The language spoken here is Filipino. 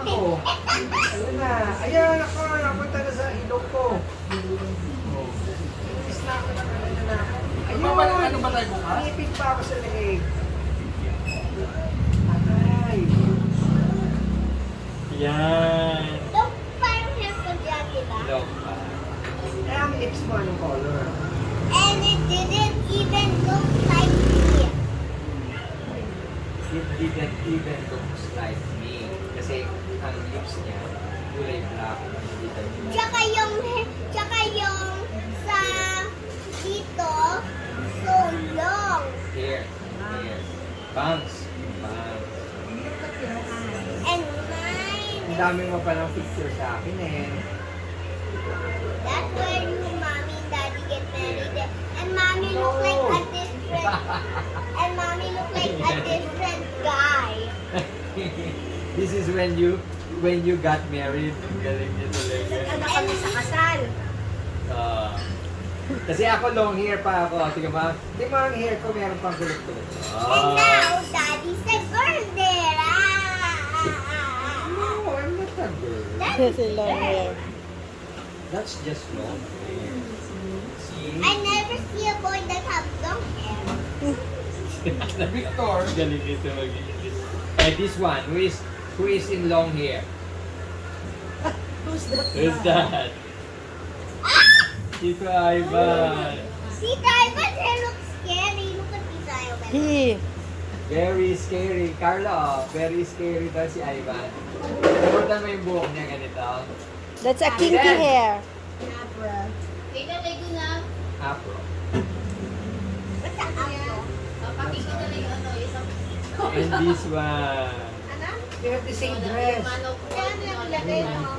ko. Ano na? Ayan, ako, napunta na sa ilong ko. Oh. Inis na ako ng ano na. Ayun! Ano ba tayo bukas? Nipig pa ako sa leeg. Aray! Yan. Look, parang hair ko dyan, diba? Look pa. Eh, ang lips mo, anong color? And it didn't even look like me. It didn't even look like me. Kasi ang lips niya, kulay black. Tsaka yung sa dito, so long. Here. Here. Bangs. Bangs. And mine, Ang dami mo palang picture sa akin eh. that's where you, mommy and daddy get married. And mommy look like a different, and mommy look like a different guy. This is when you got married. Galing niyo talaga. Anak kami sa kasal. Ah. Kasi ako long hair pa ako. Tingnan mo. Di ba ang hair ko meron pang kulot-kulot? And now, daddy's a girl there. No, I'm not a girl. That's Long hair. That's just long hair. See? I never see a boy that have long hair. Victor. Galing nito mag-English. This one, who is in long hair? Who's that? Who's that? Tito Ivan. Tita Ivan's hair looks scary. Look at Tita Ivan. He. Very scary. Carlo, very scary daw si Ivan. Nabutan mo yung buhok niya ganito. That's a kinky hair. Tingnan na yun na. Afro. What's that afro? Pakita na lang yung ano, isang And this one. Ano? They have the same dress. manok. Kaya ano yung lagay mo?